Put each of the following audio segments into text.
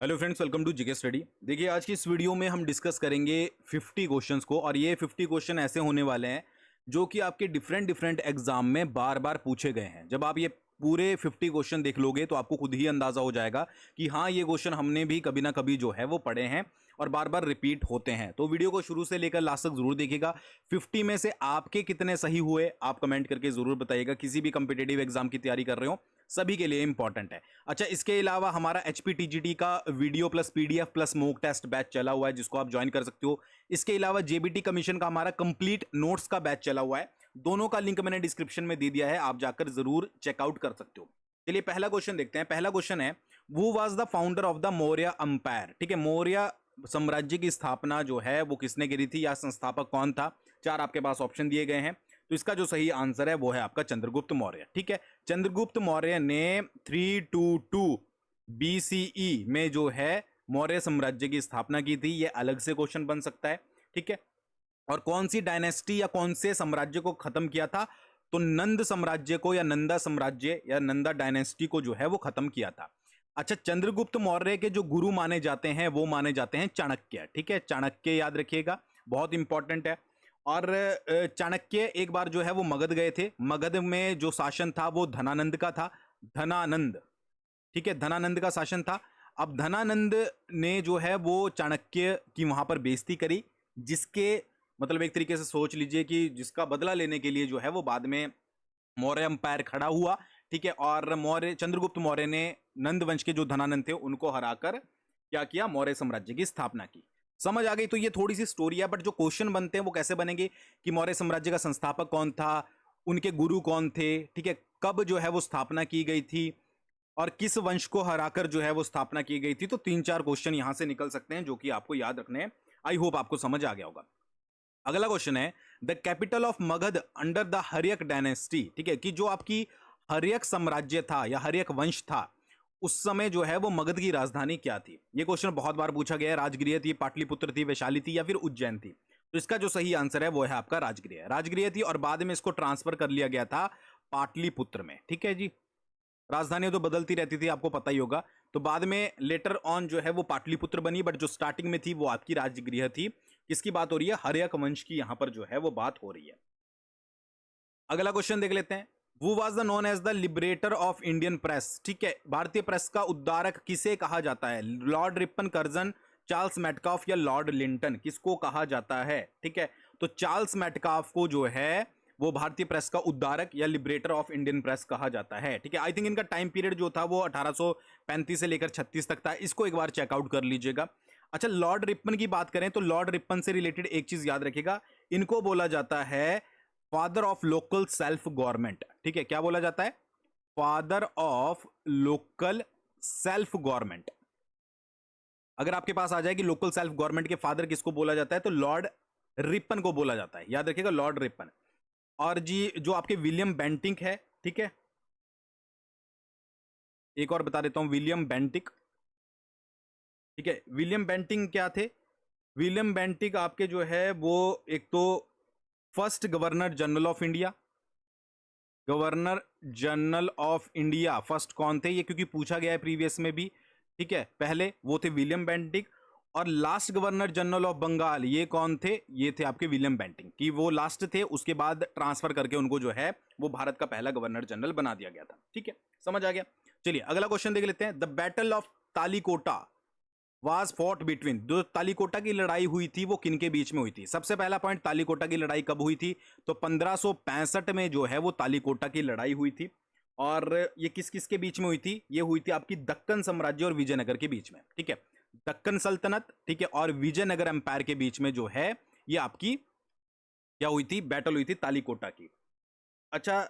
Hello friends, welcome to GK study. देखिए, आज की इस वीडियो में हम डिस्कस करेंगे 50 क्वेश्चंस को, और ये 50 क्वेश्चन ऐसे होने वाले हैं जो कि आपके डिफरेंट डिफरेंट एग्जाम में बार बार पूछे गए हैं। जब आप ये पूरे 50 क्वेश्चन देख लोगे तो आपको खुद ही अंदाजा हो जाएगा कि हाँ, ये क्वेश्चन हमने भी कभी ना कभी जो है वो पढ़े हैं और बार बार रिपीट होते हैं। तो वीडियो को शुरू से लेकर लास्ट तक जरूर देखिएगा। 50 में से आपके कितने सही हुए आप कमेंट करके जरूर बताइएगा। किसी भी कंपिटेटिव एग्जाम की तैयारी कर रहे हो, सभी के लिए इंपॉर्टेंट है। अच्छा, इसके अलावा हमारा HPTGT का video plus PDF plus mock test batch चला हुआ है, जिसको आप ज्वाइन कर सकते हो। इसके अलावा JBT कमीशन का हमारा कंप्लीट नोट्स का बैच चला हुआ है। दोनों का लिंक मैंने डिस्क्रिप्शन में दे दिया है, आप जाकर जरूर चेकआउट कर सकते हो। चलिए पहला क्वेश्चन देखते हैं। पहला क्वेश्चन है, who was the founder of the Maurya umpire. ठीक है, मौर्य साम्राज्य की स्थापना जो है वो किसने करी थी, या संस्थापक कौन था। चार आपके पास ऑप्शन दिए गए हैं, तो इसका जो सही आंसर है वो है आपका चंद्रगुप्त मौर्य। ठीक है, चंद्रगुप्त मौर्य ने 322 BCE में जो है मौर्य साम्राज्य की स्थापना की थी। ये अलग से क्वेश्चन बन सकता है। ठीक है, और कौन सी डायनेस्टी या कौन से साम्राज्य को खत्म किया था, तो नंद साम्राज्य को, या नंदा साम्राज्य या नंदा डायनेस्टी को जो है वो खत्म किया था। अच्छा, चंद्रगुप्त मौर्य के जो गुरु माने जाते हैं वो माने जाते हैं चाणक्य। ठीक है, चाणक्य याद रखिएगा, बहुत इंपॉर्टेंट है। और चाणक्य एक बार जो है वो मगध गए थे। मगध में जो शासन था वो धनानंद का था, धनानंद। ठीक है, धनानंद का शासन था। अब धनानंद ने जो है वो चाणक्य की वहां पर बेइज्जती करी, जिसके मतलब एक तरीके से सोच लीजिए कि जिसका बदला लेने के लिए जो है वो बाद में मौर्य अंपायर खड़ा हुआ। ठीक है, और चंद्रगुप्त मौर्य ने नंद वंश के जो धनानंद थे उनको हराकर क्या किया, मौर्य साम्राज्य की स्थापना की। समझ आ गई। तो ये थोड़ी सी स्टोरी है, बट जो क्वेश्चन बनते हैं वो कैसे बनेंगे कि मौर्य साम्राज्य का संस्थापक कौन था, उनके गुरु कौन थे, ठीक है, कब जो है वो स्थापना की गई थी, और किस वंश को हराकर जो है वो स्थापना की गई थी। तो तीन चार क्वेश्चन यहां से निकल सकते हैं जो कि आपको याद रखने हैं। आई होप आपको समझ आ गया होगा। अगला क्वेश्चन है, the capital of Magadha under the Haryanka dynasty. ठीक है, कि जो आपकी हर्यक साम्राज्य था या हर्यक वंश था, उस समय जो है वो मगध की राजधानी क्या थी। ये क्वेश्चन बहुत बार पूछा गया है। राजगृह थी, पाटलिपुत्र थी, वैशाली थी, या फिर उज्जैन थी। तो इसका जो सही आंसर है वो है आपका राजगृह। राजगृह थी, और बाद में इसको ट्रांसफर कर लिया गया था पाटलिपुत्र में। ठीक है जी, राजधानी तो बदलती रहती थी, आपको पता ही होगा। तो बाद में लेटर ऑन जो है वो पाटलिपुत्र बनी, बट जो स्टार्टिंग में थी वो आपकी राजगृह थी। किसकी बात हो रही है, हर्यक वंश की यहां पर जो है वो बात हो रही है। अगला क्वेश्चन देख लेते हैं। Who was the known as the liberator of Indian press। ठीक है, भारतीय प्रेस का उद्धारक किसे कहा जाता है। Lord Ripon, Curzon, Charles Metcalfe या लॉर्ड लिंटन, किसको कहा जाता है। ठीक है, तो चार्ल्स मेटकाफ को जो है वो भारतीय प्रेस का उद्धारक या लिबरेटर ऑफ इंडियन प्रेस कहा जाता है। ठीक है, आई थिंक इनका टाइम पीरियड जो था वो 1835 से लेकर 36 तक था। इसको एक बार चेकआउट कर लीजिएगा। अच्छा, लॉर्ड रिपन की बात करें तो लॉर्ड रिपन से रिलेटेड एक चीज याद रखिएगा, इनको बोला जाता है father of local self government. ठीक है, क्या बोला जाता है, father of local self government. अगर आपके पास आ जाए कि लोकल सेल्फ गवर्नमेंट के फादर किसको बोला जाता है, तो लॉर्ड रिपन को बोला जाता है। याद रखिएगा, लॉर्ड रिपन। और जी जो आपके विलियम बेंटिक है, ठीक है, एक और बता देता हूं, विलियम बेंटिक। ठीक है, विलियम बेंटिक क्या थे, विलियम बेंटिक आपके जो है वो एक तो first governor general of India. Governor general of India first कौन थे, ये क्योंकि पूछा गया है प्रीवियस में भी। ठीक है, पहले वो थे विलियम बेंटिक। और last governor general of Bengal ये कौन थे, ये थे आपके विलियम बेंटिक, कि वो लास्ट थे, उसके बाद ट्रांसफर करके उनको जो है वो भारत का पहला गवर्नर जनरल बना दिया गया था। ठीक है, समझ आ गया। चलिए अगला क्वेश्चन देख लेते हैं। The battle of Talikota was fought between. जो तालीकोटा की लड़ाई हुई थी वो किन के बीच में हुई थी। सबसे पहला पॉइंट, तालीकोटा की लड़ाई कब हुई थी, तो 1565 में जो है वो तालीकोटा की लड़ाई हुई थी। और ये किस किस के बीच में हुई थी, ये हुई थी आपकी दक्कन साम्राज्य और विजयनगर के बीच में। ठीक है, दक्कन सल्तनत, ठीक है, और विजयनगर एम्पायर के बीच में जो है ये आपकी क्या हुई थी, बैटल हुई थी तालीकोटा की। अच्छा,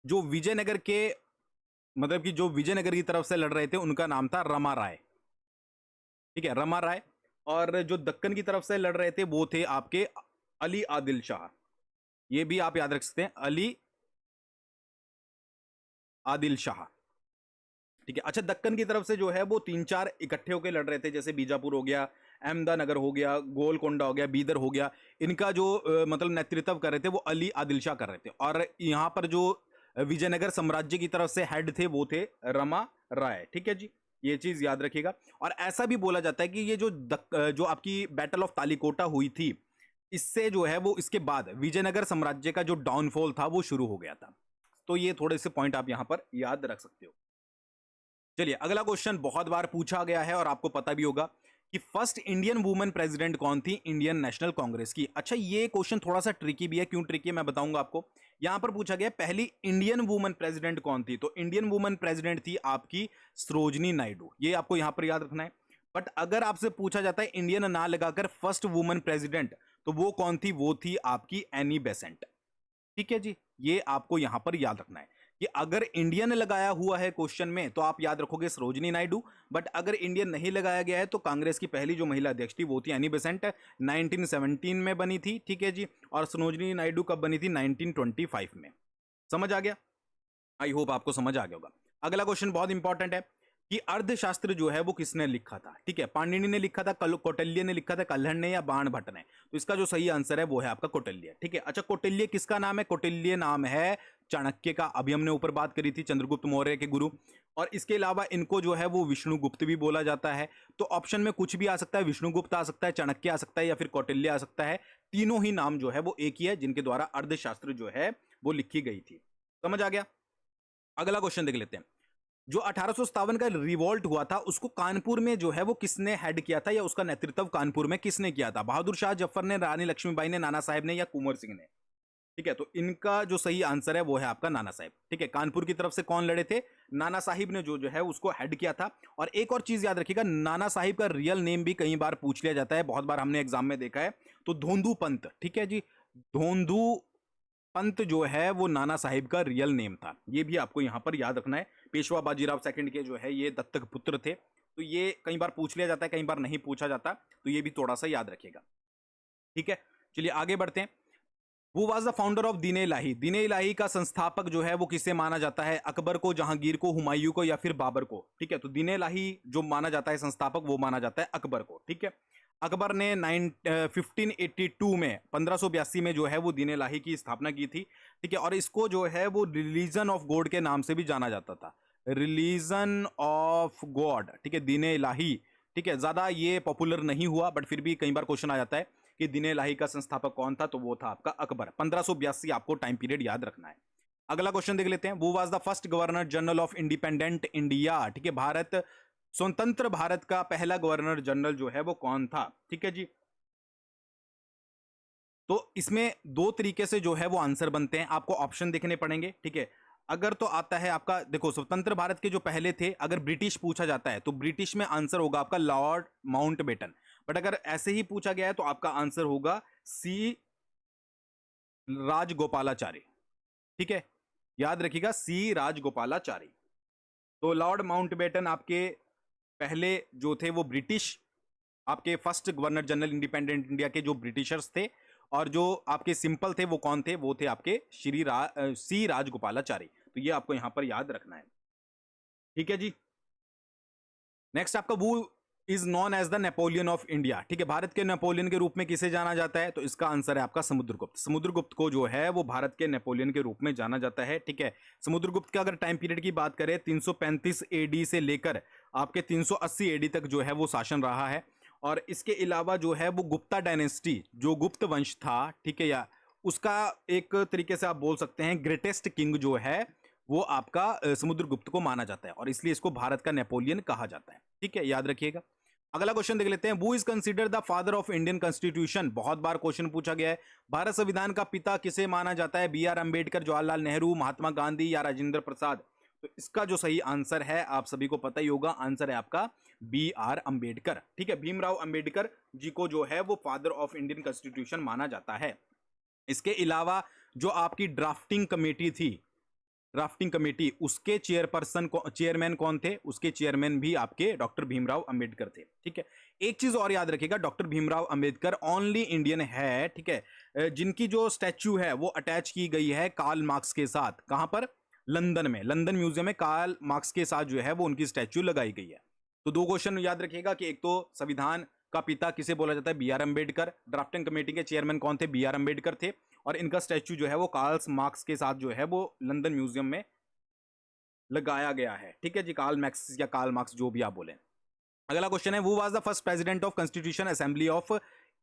जो विजयनगर के मतलब कि जो विजयनगर की तरफ से लड़ रहे थे उनका नाम था रमा राय। ठीक है, रमा राय। और जो दक्कन की तरफ से लड़ रहे थे वो थे आपके अली आदिल शाह। ये भी आप याद रख सकते हैं, अली आदिल शाह। ठीक है, अच्छा, दक्कन की तरफ से जो है वो तीन चार इकट्ठे होकर लड़ रहे थे, जैसे बीजापुर हो गया, अहमदानगर हो गया, गोलकोंडा हो गया, बीदर हो गया। इनका जो मतलब नेतृत्व कर रहे थे वो अली आदिल शाह कर रहे थे। और यहां पर जो विजयनगर साम्राज्य की तरफ से हेड थे वो थे रमा राय। ठीक है जी, ये चीज याद रखिएगा। और ऐसा भी बोला जाता है कि ये जो आपकी बैटल ऑफ तालिकोटा हुई थी, इससे जो है वो इसके बाद विजयनगर साम्राज्य का जो डाउनफॉल था वो शुरू हो गया था। तो ये थोड़े से पॉइंट आप यहां पर याद रख सकते हो। चलिए अगला क्वेश्चन बहुत बार पूछा गया है और आपको पता भी होगा कि फर्स्ट इंडियन वुमेन प्रेसिडेंट कौन थी इंडियन नेशनल कांग्रेस की। अच्छा ये क्वेश्चन थोड़ा सा ट्रिकी भी है, क्यों ट्रिकी है मैं बताऊंगा आपको। यहां पर पूछा गया पहली इंडियन वुमेन प्रेसिडेंट कौन थी, तो इंडियन वुमेन प्रेसिडेंट थी आपकी सरोजनी नायडू, ये आपको यहां पर याद रखना है। बट अगर आपसे पूछा जाता है इंडियन ना लगाकर फर्स्ट वुमेन प्रेसिडेंट, तो वो कौन थी, वो थी आपकी एनी बेसेंट। ठीक है जी, ये आपको यहां पर याद रखना है कि अगर इंडियन लगाया हुआ है क्वेश्चन में तो आप याद रखोगे सरोजनी नायडू, बट अगर इंडियन नहीं लगाया गया है तो कांग्रेस की पहली जो महिला अध्यक्ष थी वो थी एनी बेसेंट, 1917 में बनी थी। ठीक है जी, और सरोजनी नायडू कब बनी थी, 1925 में। समझ आ गया? आई होप आपको समझ आ गया होगा। अगला क्वेश्चन बहुत इंपॉर्टेंट है कि अर्थशास्त्र जो है वो किसने लिखा था। ठीक है, पाणिनि ने लिखा था, कौटिल्य ने लिखा था, कल्हण ने, या बाणभट्ट ने। तो इसका जो सही आंसर है वो है आपका कौटिल्य। ठीक है, अच्छा कौटिल्य किसका नाम है, कौटिल्य नाम है चाणक्य का। अभी हमने ऊपर बात करी थी चंद्रगुप्त मौर्य के गुरु। और इसके अलावा इनको जो है वो विष्णुगुप्त भी बोला जाता है। तो ऑप्शन में कुछ भी आ सकता है, विष्णुगुप्त आ सकता है, चाणक्य आ सकता है, या फिर कौटिल्य आ सकता है। तीनों ही नाम जो है वो एक ही है जिनके द्वारा अर्थशास्त्र जो है वो लिखी गई थी। समझ आ गया? अगला क्वेश्चन देख लेते हैं। जो 1857 का रिवॉल्ट हुआ था उसको कानपुर में जो है वो किसने हेड किया था, या उसका नेतृत्व कानपुर में किसने किया था, बहादुर शाह जफर ने, रानी लक्ष्मीबाई ने, नाना साहेब ने, या कुंवर सिंह ने। ठीक है, तो इनका जो सही आंसर है वो है आपका नाना साहेब। ठीक है, कानपुर की तरफ से कौन लड़े थे, नाना साहिब ने जो जो है उसको हेड किया था। और एक और चीज याद रखिएगा, नाना साहिब का रियल नेम भी कई बार पूछ लिया जाता है, बहुत बार हमने एग्जाम में देखा है। तो धोंदू पंत, ठीक है जी, धोंदू पंत जो है वो नाना साहिब का रियल नेम था। ये भी आपको यहां पर याद रखना है। पेशवा बाजीराव सेकंड के जो है ये दत्तक पुत्र थे। तो ये कई बार पूछ लिया जाता है, कई बार नहीं पूछा जाता, तो ये भी थोड़ा सा याद रखिएगा। ठीक है, चलिए आगे बढ़ते हैं। वो वाज द फाउंडर ऑफ दीन इलाही। दीन इलाही का संस्थापक जो है वो किसे माना जाता है, अकबर को, जहांगीर को, हुमायूं को, या फिर बाबर को। ठीक है, तो दीन इलाही जो माना जाता है संस्थापक वो माना जाता है अकबर को। ठीक है, अकबर ने 1582 में 1582 में जो है वो दीन इलाही की स्थापना की थी। ठीक है, और इसको जो है वो रिलीजन ऑफ गॉड के नाम से भी जाना जाता था, रिलीजन ऑफ गॉड। ठीक है, दीन इलाही। ठीक है, ज्यादा ये पॉपुलर नहीं हुआ, बट फिर भी कई बार क्वेश्चन आ जाता है कि दीन इलाही का संस्थापक कौन था, तो वो था आपका अकबर। 1582 आपको टाइम पीरियड याद रखना है। अगला क्वेश्चन देख लेते हैं। वो was the first governor general of independent India. ठीक है, भारत स्वतंत्र भारत का पहला गवर्नर जनरल जो है वो कौन था। ठीक है जी, तो इसमें दो तरीके से जो है वो आंसर बनते हैं, आपको ऑप्शन देखने पड़ेंगे। ठीक है, अगर तो आता है आपका, देखो स्वतंत्र भारत के जो पहले थे, अगर ब्रिटिश पूछा जाता है तो ब्रिटिश में आंसर होगा आपका लॉर्ड माउंटबेटन। बट अगर ऐसे ही पूछा गया है तो आपका आंसर होगा सी राजगोपालाचारी। ठीक है, याद रखिएगा सी राजगोपालाचारी। तो लॉर्ड माउंटबेटन आपके पहले जो थे वो ब्रिटिश, आपके first governor general independent India के जो ब्रिटिशर्स थे, और जो आपके सिंपल थे वो कौन थे, वो थे आपके सी राजगोपालाचारी। तो ये आपको यहां पर याद रखना है। ठीक है जी, नेक्स्ट आपका वो is known as the Napoleon of India. ठीक है, भारत के नेपोलियन के रूप में किसे जाना जाता है, तो इसका आंसर है आपका समुद्रगुप्त। समुद्रगुप्त को जो है वो भारत के नेपोलियन के रूप में जाना जाता है। ठीक है, समुद्रगुप्त का अगर टाइम पीरियड की बात करें 335 एडी से लेकर आपके 380 एडी तक जो है वो शासन रहा है। और इसके अलावा जो है वो गुप्ता डायनेस्टी, जो गुप्त वंश था, ठीक है, या उसका एक तरीके से आप बोल सकते हैं ग्रेटेस्ट किंग जो है वो आपका समुद्रगुप्त को माना जाता है, और इसलिए इसको भारत का नेपोलियन कहा जाता है। ठीक है, याद रखिएगा। अगला क्वेश्चन देख लेते हैं। वो is consider the father of Indian constitution. बहुत बार क्वेश्चन पूछा गया है, भारत संविधान का पिता किसे माना जाता है, बी आर अंबेडकर, जवाहरलाल नेहरू, महात्मा गांधी, या राजेंद्र प्रसाद। तो इसका जो सही आंसर है आप सभी को पता ही होगा, आंसर है आपका बी आर अंबेडकर। ठीक है, भीमराव अंबेडकर जी को जो है वो फादर ऑफ इंडियन कॉन्स्टिट्यूशन माना जाता है। इसके अलावा जो आपकी ड्राफ्टिंग कमेटी थी, ड्राफ्टिंग कमेटी, उसके चेयरमैन कौन थे, उसके चेयरमैन भी आपके डॉक्टर भीमराव अंबेडकर थे। ठीक है, एक चीज और याद रखिएगा, doctor Bhimrao Ambedkar only Indian है, ठीक है, जिनकी जो स्टैच्यू है वो अटैच की गई है कार्ल मार्क्स के साथ। कहां पर, लंदन में, लंदन म्यूजियम में कार्ल मार्क्स के साथ जो है वो उनकी स्टैच्यू लगाई गई है। तो दो क्वेश्चन याद रखिएगा कि एक तो संविधान का पिता किसे बोला जाता है, B R Ambedkar, drafting committee के चेयरमैन कौन थे, बी आर अंबेडकर थे, और इनका स्टैच्यू जो है वो कार्ल मार्क्स के साथ जो है वो लंदन म्यूजियम में लगाया गया है। ठीक है जी, कार्ल मैक्स या कार्ल मार्क्स जो भी आप बोले। अगला क्वेश्चन है, वो was the first president of constitution assembly of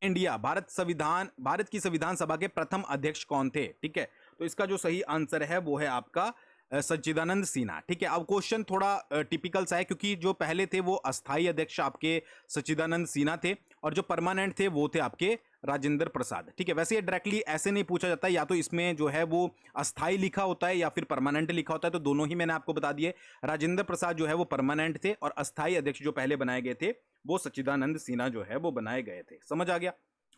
India, Bharat की संविधान सभा के प्रथम अध्यक्ष कौन थे? ठीक है, तो इसका जो सही आंसर है वो है आपका सच्चिदानंद सिन्हा। ठीक है, अब क्वेश्चन थोड़ा टिपिकल सा है, क्योंकि जो पहले थे वो अस्थाई अध्यक्ष आपके सच्चिदानंद सिन्हा थे, और जो परमानेंट थे वो थे आपके राजेंद्र प्रसाद। ठीक है, वैसे ये डायरेक्टली ऐसे नहीं पूछा जाता, या तो इसमें जो है वो अस्थाई लिखा होता है या फिर परमानेंट लिखा होता है, तो दोनों ही मैंने आपको बता दिए। राजेंद्र प्रसाद जो है वो परमानेंट थे, और अस्थाई अध्यक्ष जो पहले बनाए गए थे वो सच्चिदानंद सिन्हा जो है वो बनाए गए थे। समझ आ गया?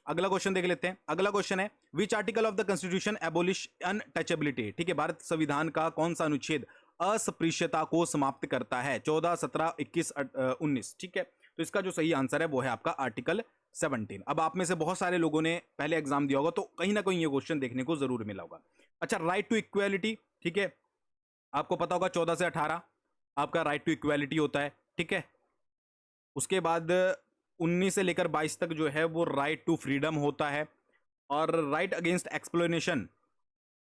अगला क्वेश्चन देख लेते हैं। अगला क्वेश्चन है, which article of the constitution abolish untouchability? ठीक है, भारत संविधान का कौन सा अनुच्छेद अस्पृश्यता को समाप्त करता है? 14, 17, 21, 19। ठीक है, तो इसका जो सही आंसर है वो है आपका आर्टिकल 17। अब आप में से बहुत सारे लोगों ने पहले एग्जाम दिया होगा, तो कहीं ना कहीं ये क्वेश्चन देखने को जरूर मिला होगा। अच्छा, राइट टू इक्वेलिटी, ठीक है, आपको पता होगा 14 से 18 आपका राइट टू इक्वेलिटी होता है। ठीक है, उसके बाद 19 से लेकर 22 तक जो है वो राइट टू फ्रीडम होता है, और राइट अगेंस्ट एक्सप्लोनेशन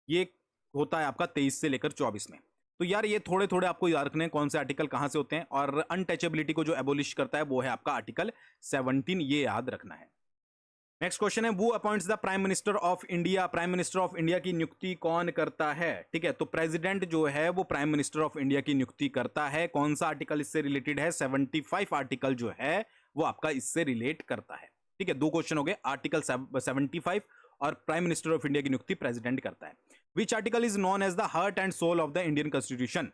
ये होता है आपका 23 से लेकर 24 में। तो यार ये थोड़े थोड़े आपको याद रखने हैं कौन से आर्टिकल कहां से होते हैं, और अनटचेबिलिटी को जो एबोलिश करता है वो है आपका आर्टिकल 17, ये याद रखना है। नेक्स्ट क्वेश्चन है, वो appoints the prime minister of India? Prime minister of India की नियुक्ति कौन करता है? ठीक है, तो प्रेसिडेंट जो है वो प्राइम मिनिस्टर ऑफ इंडिया की नियुक्ति करता है। कौन सा आर्टिकल इससे रिलेटेड है? 75 आर्टिकल जो है वो आपका इससे रिलेट करता है। ठीक है, दो क्वेश्चन हो गए, आर्टिकल 75 और प्राइम मिनिस्टर ऑफ इंडिया की नियुक्ति प्रेसिडेंट करता है। Which article is known as the heart and soul of the Indian constitution?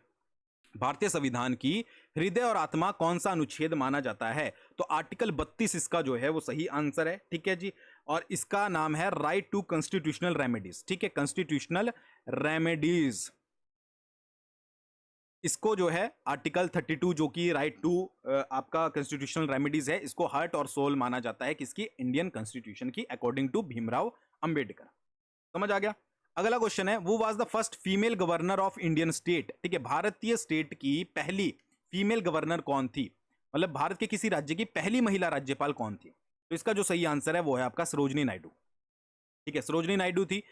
भारतीय संविधान की हृदय और आत्मा कौन सा अनुच्छेद माना जाता है? तो आर्टिकल 32 इसका जो है वो सही आंसर है। ठीक है जी, और इसका नाम है राइट टू कॉन्स्टिट्यूशनल रेमेडीज। ठीक है, कॉन्स्टिट्यूशनल रेमेडीज, इसको जो है आर्टिकल 32 जो कि राइट टू आपका कॉन्स्टिट्यूशनल रेमेडीज है, इसको हार्ट और सोल माना जाता है किसकी? इंडियन कॉन्स्टिट्यूशन की, अकॉर्डिंग टू भीमराव अंबेडकर। समझ आ गया? अगला क्वेश्चन है, वो was the first female governor of Indian state? ठीक है, भारतीय स्टेट की पहली फीमेल गवर्नर कौन थी? मतलब भारत के किसी राज्य की पहली महिला राज्यपाल कौन थी? तो इसका जो सही आंसर है वो है आपका सरोजनी नायडू। ठीक है, सरोजनी नायडू थी,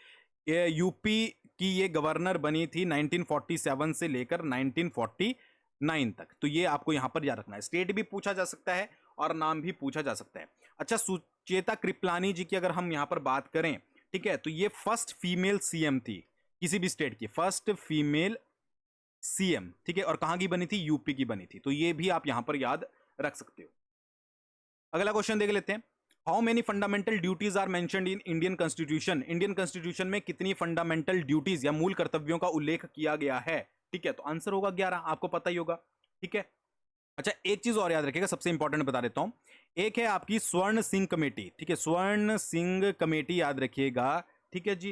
यूपी की ये गवर्नर बनी थी 1947 से लेकर 1949 तक। तो ये आपको यहां पर याद रखना है, स्टेट भी पूछा जा सकता है और नाम भी पूछा जा सकता है। अच्छा, सुचेता कृपलानी जी की अगर हम यहां पर बात करें, ठीक है, तो ये फर्स्ट फीमेल सीएम थी किसी भी स्टेट की, फर्स्ट फीमेल सीएम। ठीक है, और कहां की बनी थी? यूपी की बनी थी। तो ये भी आप यहां पर याद रख सकते हो। अगला क्वेश्चन देख लेते हैं, how many fundamental duties are mentioned in Indian constitution? Indian constitution में कितनी फंडामेंटल ड्यूटीज या मूल कर्तव्यों का उल्लेख किया गया है? ठीक है, तो आंसर होगा 11, आपको पता ही होगा। ठीक है, अच्छा एक चीज और याद रखिएगा, सबसे इंपॉर्टेंट बता देता हूं, एक है आपकी स्वर्ण सिंह कमेटी। ठीक है, स्वर्ण सिंह कमेटी याद रखिएगा। ठीक है जी,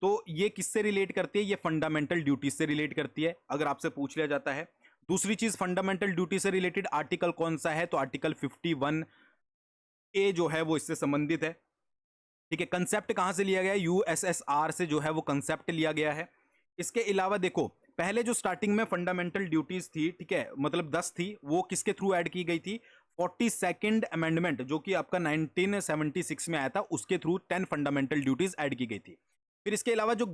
तो ये किससे रिलेट करती है? ये फंडामेंटल ड्यूटी से रिलेट करती है, अगर आपसे पूछ लिया जाता है। दूसरी चीज, फंडामेंटल ड्यूटी से रिलेटेड आर्टिकल कौन सा है? तो आर्टिकल 51 ए जो है वो इससे संबंधित है। ठीक है, कंसेप्ट कहां से लिया गया है? यूएसएसआर से जो है वो कंसेप्ट लिया गया है। इसके अलावा देखो, पहले जो स्टार्टिंग में फंडामेंटल ड्यूटीज थी, ठीक है, मतलब 10 थी, वो किसके थ्रू ऐड की गई थी? 42nd अमेंडमेंट जो कि आपका 1976 में आया था, उसके थ्रू 10 फंडामेंटल ड्यूटीज ऐड की गई थी। फिर इसके अलावा जो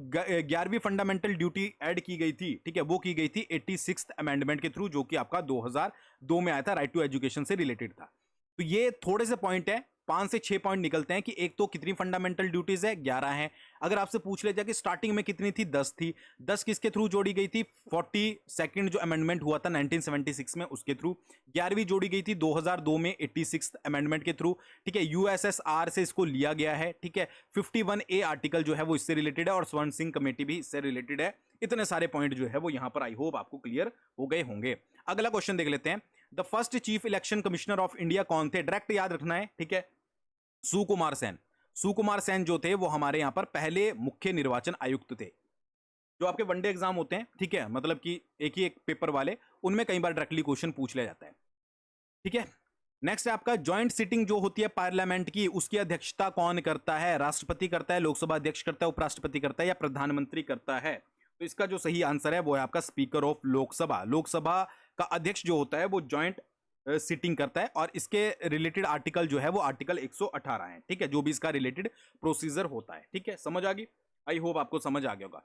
11वीं फंडामेंटल ड्यूटी ऐड की गई थी, ठीक है, वो की गई थी 86th अमेंडमेंट के थ्रू, जो कि आपका 2002 में आया था, राइट टू एजुकेशन से रिलेटेड था। तो ये थोड़े से पॉइंट है, 5 से 6 पॉइंट निकलते हैं कि एक तो कितनी फंडामेंटल ड्यूटीज है? 11 है। अगर आपसे पूछ लिया जाए कि स्टार्टिंग में कितनी थी? 10 थी। 10 किसके थ्रू जोड़ी गई थी? 42nd जो अमेंडमेंट हुआ था 1976 में, उसके थ्रू। 11वीं जोड़ी गई थी 2002 में 86th अमेंडमेंट के थ्रू। ठीक है, यूएसएसआर से इसको लिया गया है। ठीक है, 51A आर्टिकल जो है वो इससे रिलेटेड है, और स्वर्ण सिंह कमेटी भी इससे रिलेटेड है। इतने सारे पॉइंट जो है वो यहां पर आई होप आपको क्लियर हो गए होंगे। अगला क्वेश्चन देख लेते हैं, the first chief election commissioner of India कौन थे? डायरेक्ट याद रखना है। ठीक है, सुकुमार सेन। सुकुमार सेन जो थे वो हमारे यहां पर पहले मुख्य निर्वाचन आयुक्त थे। जो आपके वनडे एग्जाम होते हैं, ठीक है, मतलब कि एक ही एक पेपर वाले, उनमें कई बार डायरेक्टली क्वेश्चन पूछ लिया जाता है। ठीक है, नेक्स्ट है आपका ज्वाइंट सिटिंग जो होती है पार्लियामेंट की, उसकी अध्यक्षता कौन करता है? राष्ट्रपति करता है, लोकसभा अध्यक्ष करता है, उपराष्ट्रपति करता है, या प्रधानमंत्री करता है? तो इसका जो सही आंसर है वो है आपका स्पीकर ऑफ लोकसभा। लोकसभा का अध्यक्ष जो होता है वो ज्वाइंट सिटिंग करता है, और इसके रिलेटेड आर्टिकल जो है वो आर्टिकल 118 है। ठीक है, जो भी इसका रिलेटेड प्रोसीजर होता है। ठीक है, समझ आ गई? आई होप आपको समझ आ गया होगा।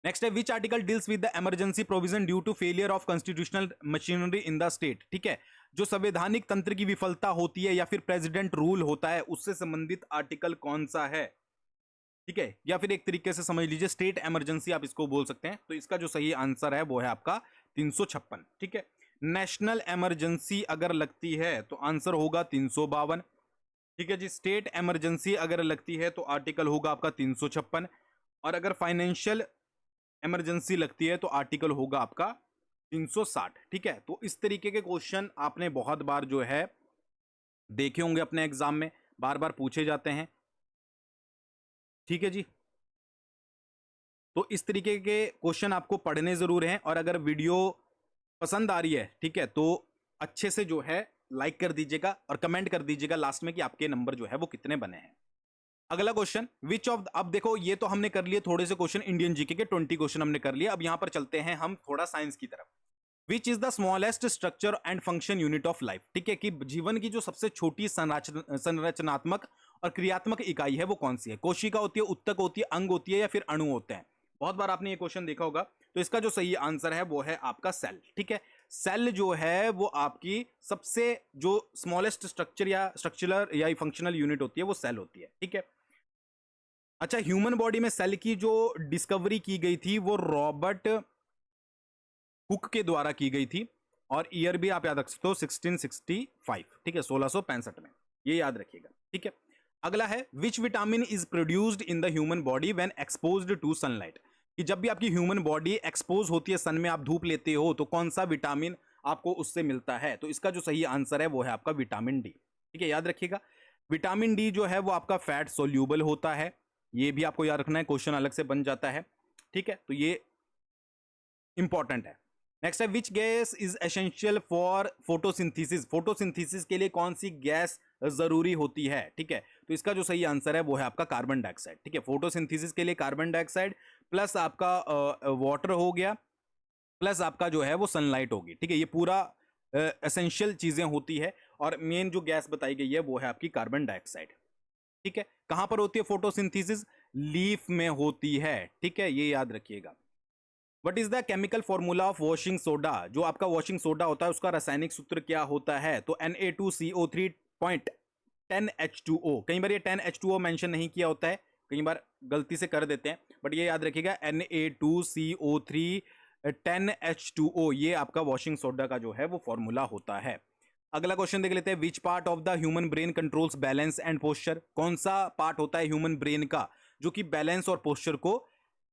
नेक्स्ट है which article deals with the emergency provision due to failure of constitutional machinery in the state. ठीक है, जो संवैधानिक तंत्र की विफलता होती है या फिर प्रेसिडेंट रूल होता है, उससे संबंधित आर्टिकल कौन सा है। ठीक है, या फिर एक तरीके से समझ लीजिए स्टेट इमरजेंसी आप इसको बोल सकते हैं। तो इसका जो सही आंसर है वो है आपका 356। ठीक है, नेशनल इमरजेंसी अगर लगती है तो आंसर होगा 352। ठीक है जी, स्टेट इमरजेंसी अगर लगती है तो आर्टिकल होगा आपका 356, और अगर फाइनेंशियल इमरजेंसी लगती है तो आर्टिकल होगा आपका 360। ठीक है, तो इस तरीके के क्वेश्चन आपने बहुत बार जो है देखे होंगे अपने एग्जाम में, बार बार पूछे जाते हैं। ठीक है जी, तो इस तरीके के क्वेश्चन आपको पढ़ने जरूर हैं, और अगर वीडियो पसंद आ रही है, ठीक है, तो अच्छे से जो है लाइक कर दीजिएगा और कमेंट कर दीजिएगा लास्ट में कि आपके नंबर जो है वो कितने बने हैं। अगला क्वेश्चन, विच ऑफ, अब देखो ये तो हमने कर लिए थोड़े से क्वेश्चन इंडियन जीके के, 20 क्वेश्चन हमने कर लिए। अब यहां पर चलते हैं हम थोड़ा साइंस की तरफ। Which is the smallest structure and function unit of life. ठीक है, कि जीवन की जो सबसे छोटी संरचनात्मक और क्रियात्मक इकाई है वो कौन सी है। कोशिका होती है, उत्तक होती है, अंग होती है, या फिर अणु होते हैं। बहुत बार आपने ये क्वेश्चन देखा होगा। तो इसका जो सही आंसर है वो है आपका सेल। ठीक है, सेल जो है वो आपकी सबसे जो स्मॉलेस्ट स्ट्रक्चर या स्ट्रक्चरल या फंक्शनल यूनिट होती है वो सेल होती है। ठीक है, अच्छा, ह्यूमन बॉडी में सेल की जो डिस्कवरी की गई थी वो रॉबर्ट हुक के द्वारा की गई थी, और ईयर भी आप याद रख सकते हो 1665। ठीक है, 1665 में, ये याद रखिएगा। ठीक है, अगला है which vitamin is produced in the human body when exposed to sunlight. कि जब भी आपकी ह्यूमन बॉडी एक्सपोज होती है सन में, आप धूप लेते हो, तो कौन सा विटामिन आपको उससे मिलता है। तो इसका जो सही आंसर है वो है आपका विटामिन डी। ठीक है, याद रखिएगा, विटामिन डी जो है वो आपका फैट सोल्यूबल होता है। ये भी आपको याद रखना है, क्वेश्चन अलग से बन जाता है। ठीक है, तो ये इंपॉर्टेंट है। नेक्स्ट है विच gas is essential for photosynthesis. Photosynthesis के लिए कौन सी गैस जरूरी होती है। ठीक है, तो इसका जो सही आंसर है वो है आपका कार्बन डाइऑक्साइड। ठीक है, फोटोसिंथेसिस के लिए कार्बन डाइऑक्साइड प्लस आपका वाटर हो गया, प्लस आपका जो है वो सनलाइट होगी। ठीक है, ये पूरा एसेंशियल चीजें होती है, और मेन जो गैस बताई गई है वो है आपकी कार्बन डाइऑक्साइड। ठीक है, कहां पर होती है फोटोसिंथेसिस, लीफ में होती है। ठीक है, ये याद रखिएगा। What is the chemical formula of washing soda. जो आपका वॉशिंग सोडा होता है उसका रासायनिक सूत्र क्या होता है। तो Na2CO3.10H2O। कई बार ये 10H2O मेंशन नहीं किया होता है, कई बार गलती से कर देते हैं, बट ये याद रखिएगा Na2CO3 10H2O, ये आपका वॉशिंग सोडा का जो है वो फॉर्मूला होता है। अगला क्वेश्चन देख लेते हैं, which part of the human brain controls balance and posture. कौन सा पार्ट होता है ह्यूमन ब्रेन का जो कि बैलेंस और पोस्चर को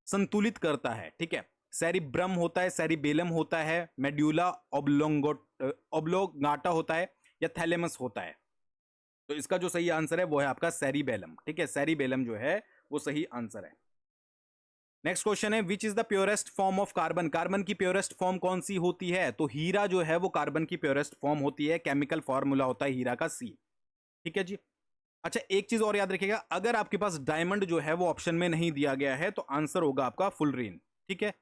संतुलित करता है। ठीक है, सेरिब्रम होता है, सेरिबेलम होता है, मेड्यूला ओब्लोंगाटा होता है, या थैलेमस होता है। तो इसका जो सही आंसर है वो है आपका सेरिबेलम। ठीक है, सेरिबेलम जो है वो सही आंसर है। नेक्स्ट क्वेश्चन है which is the purest form of carbon. Carbon की प्योरेस्ट फॉर्म कौन सी होती है। तो हीरा जो है वो कार्बन की प्योरेस्ट फॉर्म होती है, केमिकल फॉर्मूला होता है हीरा का सी। ठीक है जी, अच्छा, एक चीज और याद रखिएगा, अगर आपके पास डायमंड जो है वो ऑप्शन में नहीं दिया गया है तो आंसर होगा आपका फुलरीन। ठीक है,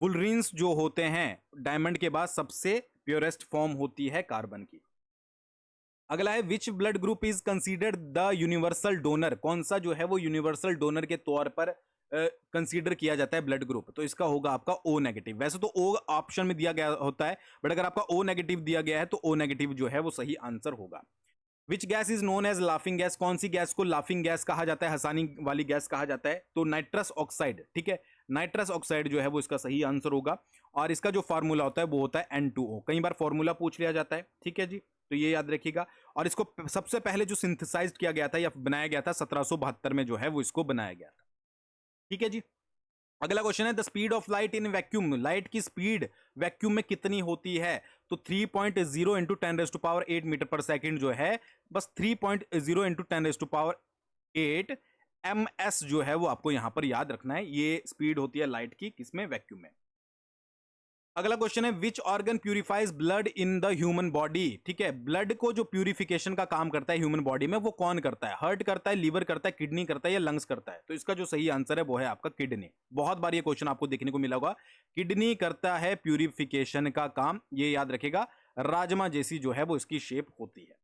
फुलरीन्स जो होते हैं डायमंड के बाद सबसे प्योरेस्ट फॉर्म होती है कार्बन की। अगला है which blood group is considered the universal donor. कौन सा जो है वो यूनिवर्सल डोनर के तौर पर कंसीडर किया जाता है ब्लड ग्रुप। तो इसका होगा आपका ओ नेगेटिव। वैसे तो ओ ऑप्शन में दिया गया होता है, बट अगर आपका ओ नेगेटिव दिया गया है तो ओ नेगेटिव जो है वो सही आंसर होगा। Which gas is known as laughing gas. कौन सी गैस को लाफिंग गैस कहा जाता है, हंसाने वाली गैस कहा जाता है। तो नाइट्रस ऑक्साइड। ठीक है, नाइट्रस ऑक्साइड जो है वो इसका सही आंसर होगा, और इसका जो फार्मूला होता है वो होता है N2O। कई बार फार्मूला पूछ लिया जाता है। ठीक है जी, तो ये याद रखिएगा। और इसको सबसे पहले जो सिंथेसाइज किया गया था या बनाया गया था 1772 में जो है वो इसको बनाया गया था। ठीक है जी, अगला क्वेश्चन है the speed of light in vacuum. Light की स्पीड वैक्यूम में कितनी होती है। तो 3.0 इंटू 10⁸ मीटर पर सेकेंड जो है, बस 3.0 इंटू 10⁸ ms जो है वो आपको यहां पर याद रखना है। ये स्पीड होती है लाइट की, किसमें, वैक्यूम में। अगला क्वेश्चन है which organ purifies blood in the human body. ठीक है, ब्लड को जो प्यूरिफिकेशन का काम करता है ह्यूमन बॉडी में वो कौन करता है। हार्ट करता है, लीवर करता है, किडनी करता है, या लंग्स करता है। तो इसका जो सही आंसर है वो है आपका किडनी। बहुत बार ये क्वेश्चन आपको देखने को मिला होगा, किडनी करता है प्यूरिफिकेशन का काम, ये याद रखेगा। राजमा जैसी जो है वो इसकी शेप होती है।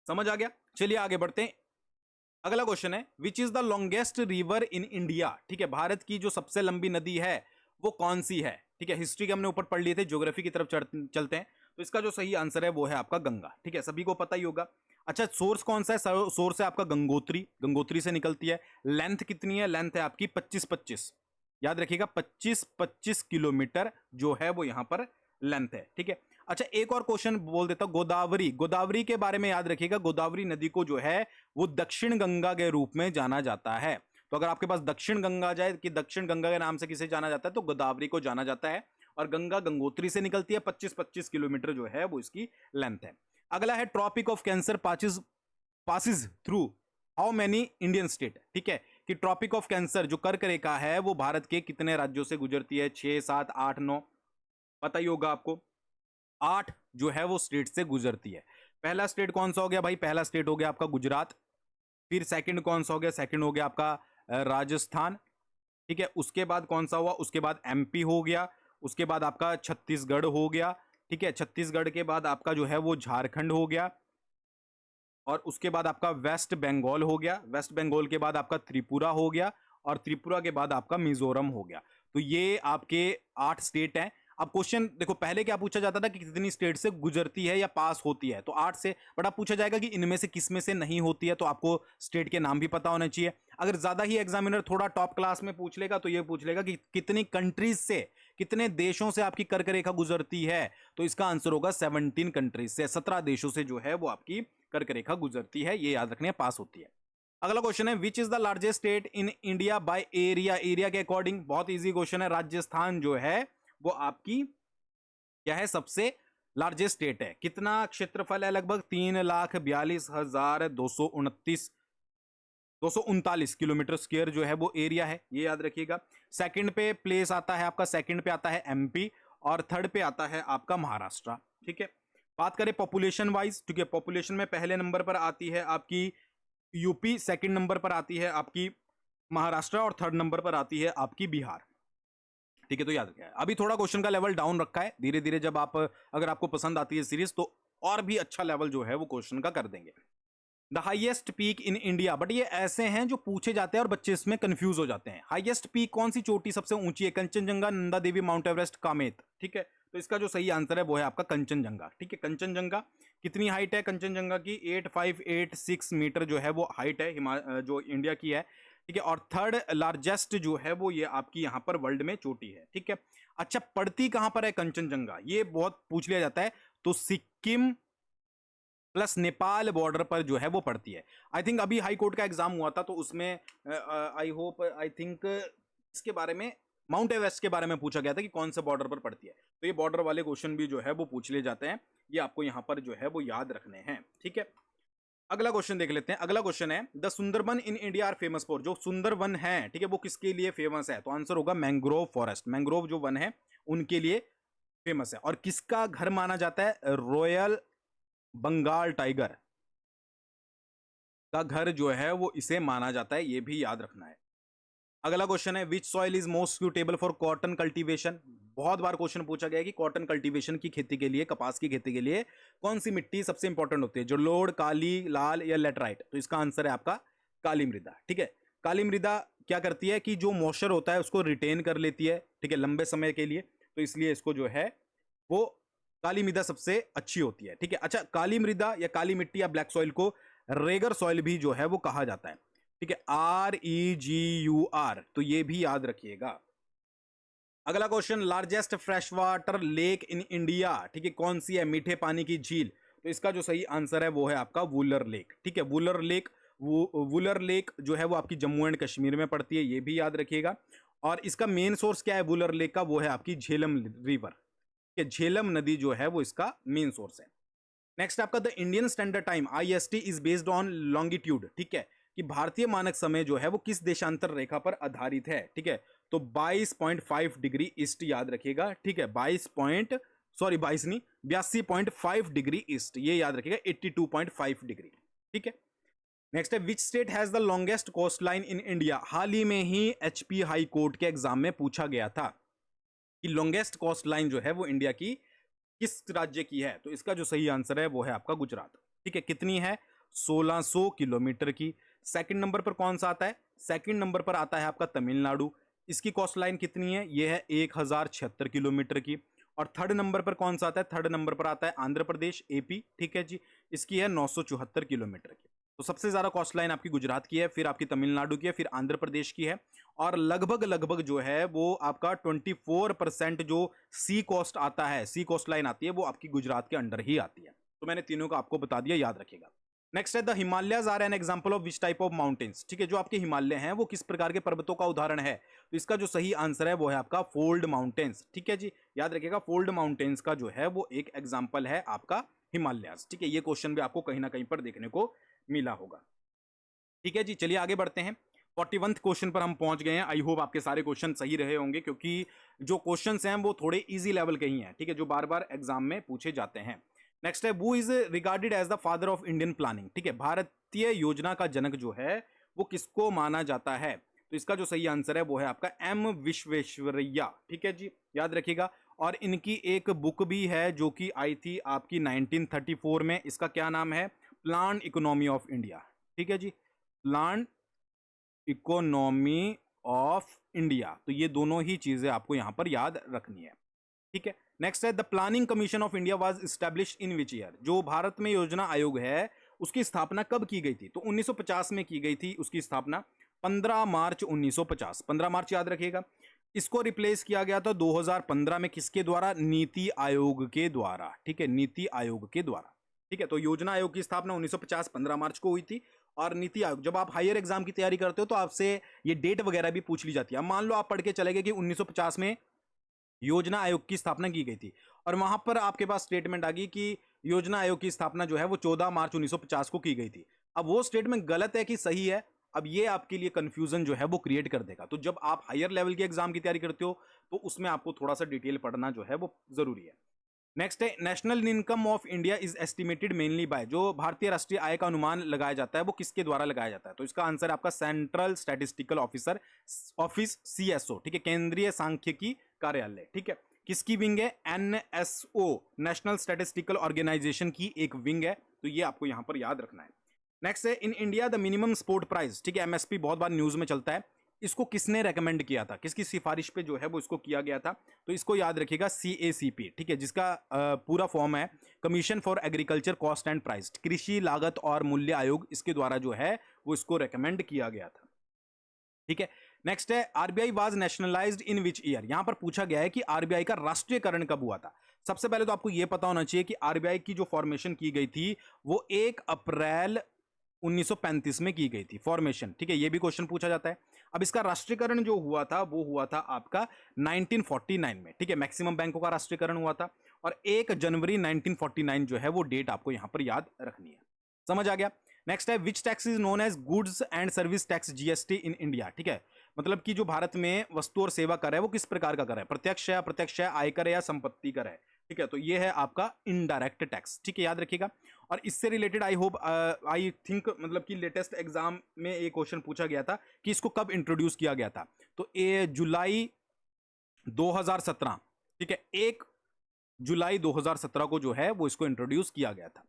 समझ आ गया, चलिए आगे बढ़ते हैं। अगला क्वेश्चन है which is the longest river in India. ठीक है, भारत की जो सबसे लंबी नदी है वो कौन सी है। ठीक है, हिस्ट्री के हमने ऊपर पढ़ लिए थे, ज्योग्राफी की तरफ चलते हैं। तो इसका जो सही आंसर है वो है आपका गंगा। ठीक है, सभी को पता ही होगा। अच्छा, सोर्स कौन सा है? सोर्स है आपका गंगोत्री, गंगोत्री से निकलती है। लेंथ कितनी है? लेंथ है आपकी 25-25, याद रखिएगा 25-25 किलोमीटर जो है वो यहां पर लेंथ है। ठीक है, अच्छा एक और क्वेश्चन बोल देता हूं, गोदावरी, गोदावरी के बारे में याद रखिएगा। गोदावरी नदी को जो है वो दक्षिण गंगा के रूप में जाना जाता है। तो अगर आपके पास दक्षिण गंगा जाए कि दक्षिण गंगा के नाम से किसे जाना जाता है, तो गोदावरी को जाना जाता है। और गंगा गंगोत्री से निकलती है, 25-25 किलोमीटर जो है वो इसकी लेंथ है। अगला है tropic of cancer passes through how many Indian state. ठीक है, कि ट्रॉपिक ऑफ कैंसर जो कर्क रेखा है वो भारत के कितने राज्यों से गुजरती है? 6, 7, 8, 9, पता ही होगा आपको। 8 जो है वो स्टेट से गुजरती है। पहला स्टेट कौन सा हो गया भाई? पहला स्टेट हो गया आपका गुजरात। फिर सेकंड कौन सा हो गया? सेकंड हो गया आपका राजस्थान। ठीक है, उसके बाद कौन सा हुआ? उसके बाद एमपी हो गया। उसके बाद आपका छत्तीसगढ़ हो गया। ठीक है, छत्तीसगढ़ के बाद आपका जो है वो झारखंड हो गया। और उसके बाद आपका वेस्ट बंगाल हो गया। वेस्ट बंगाल के बाद आपका त्रिपुरा हो गया। और त्रिपुरा के बाद आपका मिजोरम हो गया। तो ये आपके 8 स्टेट हैं। अब क्वेश्चन देखो, पहले क्या पूछा जाता था कि कितनी स्टेट से गुजरती है या पास होती है, तो 8 से। बट अब पूछा जाएगा कि इनमें से किस में से नहीं होती है, तो आपको स्टेट के नाम भी पता होना चाहिए। अगर ज्यादा ही एग्जामिनर थोड़ा टॉप क्लास में पूछ लेगा तो ये पूछ लेगा कि कितनी कंट्रीज से, कितने देशों से आपकी कर्क रेखा गुजरती है, तो इसका आंसर होगा 17 कंट्रीज से, 17 देशों से जो है वो आपकी कर्क रेखा गुजरती है। ये याद रखने है, पास होती है। अगला क्वेश्चन है which is the largest state in India by area. Area के अकॉर्डिंग बहुत इजी क्वेश्चन है। राजस्थान जो है वो आपकी क्या है? सबसे लार्जेस्ट स्टेट है। कितना क्षेत्रफल है? लगभग 3,42,239 किलोमीटर स्क्वायर जो है वो एरिया है, ये याद रखिएगा। सेकंड पे प्लेस आता है आपका, सेकंड पे आता है एमपी। और थर्ड पे आता है आपका महाराष्ट्र। ठीक है, बात करें पॉपुलेशन वाइज, ठीक है, पॉपुलेशन में पहले नंबर पर आती है आपकी यूपी, सेकंड नंबर पर आती है आपकी महाराष्ट्र, और थर्ड नंबर पर आती है आपकी बिहार। ठीक है, तो याद रखिए अभी थोड़ा क्वेश्चन का लेवल डाउन रखा है। धीरे धीरे जब आप, अगर आपको पसंद आती है सीरीज, तो और भी अच्छा लेवल जो है वो क्वेश्चन का कर देंगे। The highest peak in India, but ये ऐसे हैं जो पूछे जाते हैं और बच्चे इसमें कंफ्यूज हो जाते हैं। हाईएस्ट पीक कौन सी चोटी सबसे ऊंची है? Kanchenjunga, Nanda Devi, mount Everest, Kamet. ठीक है, तो इसका जो सही आंसर है वो है आपका कंचनजंगा। ठीक है, कंचनजंगा कितनी हाइट है कंचनजंगा की? 8586 मीटर जो है वो हाइट है, जो इंडिया की है। ठीक है, और थर्ड लार्जेस्ट जो है वो ये आपकी यहां पर वर्ल्ड में चोटी है। ठीक है, अच्छा पड़ती कहां पर है कंचनजंगा? ये बहुत पूछ लिया जाता है। तो सिक्किम प्लस नेपाल बॉर्डर पर जो है वो पड़ती है। आई थिंक अभी हाई कोर्ट का एग्जाम हुआ था, तो उसमें आई होप आई थिंक इसके बारे में, माउंट एवरेस्ट के बारे में पूछा गया था कि कौन से बॉर्डर पर पड़ती है। तो ये बॉर्डर वाले क्वेश्चन भी जो है वो पूछ लिए जाते हैं। ये आपको यहां पर जो है वो याद रखने हैं। ठीक है, अगला क्वेश्चन देख लेते हैं। अगला क्वेश्चन है the Sundarban in India are famous for. जो सुंदरबन है, ठीक है, वो किसके लिए फेमस है? तो आंसर होगा मैंग्रोव फॉरेस्ट। मैंग्रोव जो वन है उनके लिए फेमस है। और किसका घर माना जाता है? रॉयल बंगाल टाइगर का घर जो है वो इसे माना जाता है, ये भी याद रखना है। अगला क्वेश्चन है विच soil is most suitable for cotton cultivation. बहुत बार क्वेश्चन पूछा गया है कि कॉटन कल्टीवेशन की खेती के लिए, कपास की खेती के लिए कौन सी मिट्टी सबसे इंपॉर्टेंट होती है? जलोढ़, काली, लाल या लेटराइट। तो इसका आंसर है आपका काली मृदा। ठीक है, काली मृदा क्या करती है कि जो मॉइस्चर होता है उसको रिटेन कर लेती है, ठीक है, लंबे समय के लिए। तो इसलिए इसको जो है वो काली मृदा सबसे अच्छी होती है। ठीक है, अच्छा काली मृदा या काली मिट्टी या ब्लैक सॉइल को रेगर सॉइल भी जो है वो कहा जाता है। ठीक है, REGUR, तो ये भी याद रखिएगा। अगला question largest fresh water lake in India. ठीक है, कौन सी है मीठे पानी की झील? तो इसका जो सही आंसर है वो है आपका वुलर लेक। ठीक है, वुलर लेक, वुलर लेक जो है वो आपकी जम्मू एंड कश्मीर में पड़ती है, ये भी याद रखिएगा। और इसका मेन सोर्स क्या है वुलर लेक का? वो है आपकी झेलम रिवर। कि झेलम नदी जो है वो इसका मेन सोर्स है। नेक्स्ट आपका the Indian standard time IST is based on longitude. ठीक है, कि भारतीय मानक समय जो है वो किस देशांतर रेखा पर आधारित है? ठीक है, तो 22.5 डिग्री ईस्ट याद रखिएगा। ठीक है, 22 नहीं, 82.5 डिग्री ईस्ट, ये याद रखिएगा, 82.5 डिग्री। ठीक है, नेक्स्ट है which state has the longest coastline in India. हाल ही में ही HP हाई कोर्ट के एग्जाम में पूछा गया था कि लॉन्गेस्ट कोस्ट लाइन जो है वो इंडिया की किस राज्य की है? तो इसका जो सही आंसर है वो है आपका गुजरात। ठीक है, कितनी है? 1600 किलोमीटर की। सेकंड नंबर पर कौन सा आता है? सेकंड नंबर पर आता है आपका तमिलनाडु। इसकी कोस्ट लाइन कितनी है? ये है 1076 किलोमीटर की। और थर्ड नंबर पर कौन सा आता है? थर्ड नंबर पर आता है आंध्र प्रदेश, एपी, ठीक है जी। इसकी है 974 किलोमीटर की। तो सबसे ज्यादा कॉस्ट लाइन आपकी गुजरात की है, फिर आपकी तमिलनाडु की है, फिर आंध्र प्रदेश की है। और लगभग लगभग जो है वो आपका 24% जो सी कॉस्ट आता है, सी कॉस्ट लाइन आती है, वो आपकी गुजरात के अंडर ही आती है। तो मैंने तीनों का आपको बता दिया, याद रखिएगा। नेक्स्ट है the Himalayas are an example of which type of mountains, ठीक है। जो आपके हिमालय हैं वो किस प्रकार के पर्वतों का उदाहरण है? तो इसका जो सही आंसर है वो है आपका फोल्ड माउंटेन्स, ठीक है जी। याद रखिएगा, फोल्ड माउंटेन्स का जो है वो एक एग्जाम्पल है आपका हिमालयज, ठीक है। ये क्वेश्चन भी आपको कहीं ना कहीं पर देखने को मिला होगा, ठीक है जी। चलिए आगे बढ़ते हैं। 41th क्वेश्चन पर हम पहुंच गए हैं। आई होप आपके सारे क्वेश्चन सही रहे होंगे, क्योंकि जो क्वेश्चंस हैं वो थोड़े इजी लेवल के ही हैं, ठीक है, जो बार बार एग्जाम में पूछे जाते हैं। नेक्स्ट है who is regarded as the father of Indian planning, ठीक है। भारतीय योजना का जनक जो है वो किसको माना जाता है? तो इसका जो सही आंसर है वो है आपका एम विश्वेश्वरैया, ठीक है जी, याद रखिएगा। और इनकी एक बुक भी है जो कि आई थी आपकी 1934 में। इसका क्या नाम है? प्लान इकोनॉमी ऑफ इंडिया, ठीक है जी, प्लान इकोनॉमी ऑफ इंडिया। तो ये दोनों ही चीजें आपको यहां पर याद रखनी है, ठीक है। नेक्स्ट है the planning commission of India was established in which year, जो भारत में योजना आयोग है उसकी स्थापना कब की गई थी? तो 1950 में की गई थी उसकी स्थापना, 15 मार्च 1950, 15 मार्च याद रखिएगा। इसको रिप्लेस किया गया था 2015 में, किसके द्वारा? नीति आयोग के द्वारा, ठीक है, नीति आयोग के द्वारा, ठीक है। तो योजना आयोग की स्थापना 1950 15 मार्च को हुई थी। और नीति आयोग, जब आप हायर एग्जाम की तैयारी करते हो तो आपसे ये डेट वगैरह भी पूछ ली जाती है। मान लो आप पढ़ के चले गए कि 1950 में योजना आयोग की स्थापना की गई थी, और वहां पर आपके पास स्टेटमेंट आ गई कि योजना आयोग की स्थापना जो है वो 14 मार्च 1950 को की गई थी। अब वो स्टेटमेंट गलत है कि सही है? अब ये आपके लिए कंफ्यूजन जो है वो क्रिएट कर देगा। तो जब आप हायर लेवल के एग्जाम की तैयारी करते हो तो उसमें आपको थोड़ा सा डिटेल पढ़ना जो है वो जरूरी है। नेक्स्ट है national income of India is estimated mainly by, जो भारतीय राष्ट्रीय आय का अनुमान लगाया जाता है वो किसके द्वारा लगाया जाता है? तो इसका आंसर आपका central statistical officer office, CSO, ठीक है, केंद्रीय सांख्यिकी कार्यालय, ठीक है। किसकी विंग है? एनएसओ, नेशनल स्टैटिस्टिकल ऑर्गेनाइजेशन की एक विंग है। तो ये आपको यहां पर याद रखना है। नेक्स्ट है in India the minimum support price, ठीक है, एमएसपी, बहुत बार न्यूज में चलता है। इसको किसने रेकमेंड किया था? किसकी सिफारिश पे जो है वो इसको किया गया था? तो इसको याद रखिएगा, सीएसीपी, ठीक है, जिसका पूरा फॉर्म है commission for agriculture cost and price, कृषि लागत और मूल्य आयोग, इसके द्वारा जो है वो इसको रेकमेंड किया गया था, ठीक है। नेक्स्ट है RBI was nationalised in which year, यहां पर पूछा गया है कि आरबीआई का राष्ट्रीयकरण कब हुआ था। सबसे पहले तो आपको यह पता होना चाहिए कि आरबीआई की जो फॉर्मेशन की गई थी वो 1 अप्रैल 1935 में की गई थी फॉर्मेशन, ठीक है, ये भी क्वेश्चन पूछा जाता है। अब इसका राष्ट्रीयकरण जो हुआ था वो हुआ था आपका 1949 में, ठीक है, मैक्सिमम बैंकों का राष्ट्रीयकरण हुआ था। और 1 जनवरी 1949 जो है वो डेट आपको यहां पर याद रखनी है। समझ आ गया? नेक्स्ट है which tax is known as goods and service tax, GST, in India, ठीक है। मतलब कि जो भारत में वस्तु और सेवा कर है वो किस प्रकार का कर है? प्रत्यक्ष है, अप्रत्यक्ष है, आयकर है या संपत्ति कर है, ठीक है। तो ये है आपका इनडायरेक्ट टैक्स, ठीक है, याद रखिएगा। और इससे related I hope I think मतलब कि लेटेस्ट एग्जाम में एक क्वेश्चन पूछा गया था कि इसको कब इंट्रोड्यूस किया गया था। तो ये जुलाई 2017, ठीक है, 1 जुलाई 2017 को जो है वो इसको इंट्रोड्यूस किया गया था।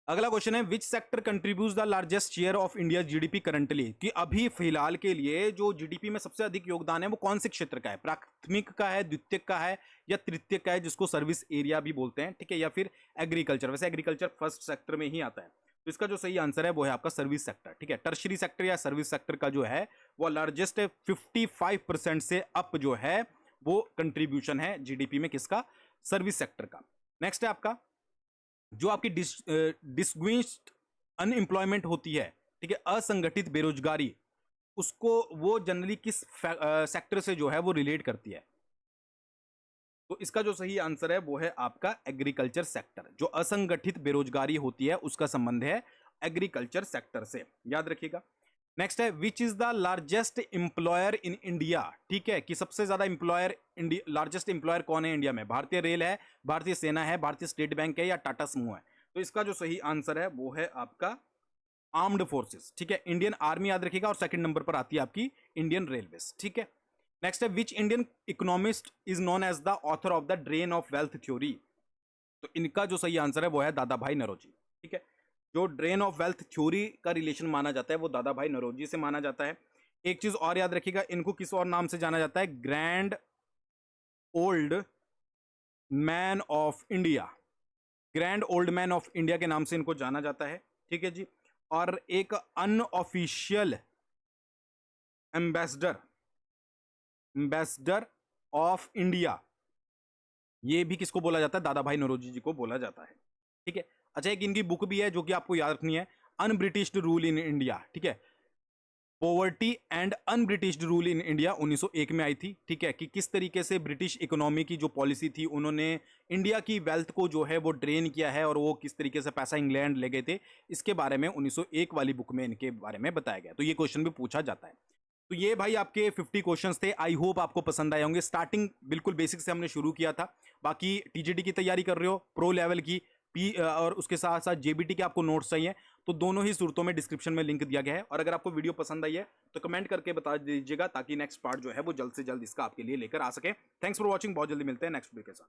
अगला क्वेश्चन है which sector contributes the largest share of India GDP currently, कि अभी फिलहाल के लिए जो जीडीपी में सबसे अधिक योगदान है वो कौन से क्षेत्र का है? प्राथमिक का है, द्वितीयक का है, या तृतीयक का है, जिसको सर्विस एरिया भी बोलते हैं, ठीक है, या फिर एग्रीकल्चर। वैसे एग्रीकल्चर फर्स्ट सेक्टर में ही आता है। तो इसका जो सही आंसर है वो है आपका सर्विस सेक्टर, ठीक है। टर्शरी सेक्टर या सर्विस सेक्टर का जो है वो लार्जेस्ट 55% से अप जो है वो कंट्रीब्यूशन है जीडीपी में, किसका? सर्विस सेक्टर का। नेक्स्ट है आपका जो आपकी डिस्ग्विश्ड अनएम्प्लॉयमेंट होती है, ठीक है, असंगठित बेरोजगारी, उसको वो जनरली किस सेक्टर से जो है वो रिलेट करती है? तो इसका जो सही आंसर है वो है आपका एग्रीकल्चर सेक्टर। जो असंगठित बेरोजगारी होती है उसका संबंध है एग्रीकल्चर सेक्टर से, याद रखिएगा। नेक्स्ट है which is the largest employer in India, ठीक है, कि सबसे ज्यादा एम्प्लॉयर, लार्जेस्ट एम्प्लॉयर कौन है इंडिया में? भारतीय रेल है, भारतीय सेना है, भारतीय स्टेट बैंक है, या टाटा समूह है? तो इसका जो सही आंसर है वो है आपका आर्म्ड फोर्सेस, ठीक है, इंडियन आर्मी, याद रखिएगा। और सेकंड नंबर पर आती है आपकी इंडियन रेलवेज, ठीक है। नेक्स्ट है which Indian economist is known as the author of the drain of wealth theory, तो इनका जो सही आंसर है वो है दादा भाई नौरोजी, ठीक है। जो ड्रेन ऑफ वेल्थ थ्योरी का रिलेशन माना जाता है वो दादा भाई नौरोजी से माना जाता है। एक चीज और याद रखिएगा, इनको किस और नाम से जाना जाता है, grand old man of India, grand old man of India के नाम से इनको जाना जाता है। ठीक है जी। और एक unofficial ambassador, ambassador of India, ये भी किसको बोला जाता है, दादा भाई नौरोजी जी को बोला जाता है। ठीक है। अच्छा, एक इनकी बुक भी है जो कि आपको याद रखनी है, अनब्रिटिश्ड रूल इन इंडिया। ठीक है, poverty and unbritish rule in India 1901 में आई थी। ठीक है, कि किस तरीके से ब्रिटिश इकोनॉमी की जो पॉलिसी थी, उन्होंने इंडिया की वेल्थ को जो है वो ड्रेन किया है और वो किस तरीके से पैसा इंग्लैंड ले गए थे, इसके बारे में 1901 वाली बुक में इनके बारे में बताया गया। तो ये क्वेश्चन भी पूछा जाता है। तो ये भाई आपके 50 क्वेश्चंस थे। आई होप आपको पसंद आए होंगे। स्टार्टिंग बिल्कुल बेसिक से हमने शुरू किया था। बाकी टीजीटी की तैयारी कर रहे हो, प्रो लेवल की, पी और उसके साथ साथ जेबीटी के आपको नोट्स चाहिए, तो दोनों ही सूरतों में डिस्क्रिप्शन में लिंक दिया गया है। और अगर आपको वीडियो पसंद आई है तो कमेंट करके बता दीजिएगा, ताकि नेक्स्ट पार्ट जो है वो जल्द से जल्द इसका आपके लिए लेकर आ सके। Thanks for watching. बहुत जल्दी मिलते हैं नेक्स्ट वीडियो के साथ।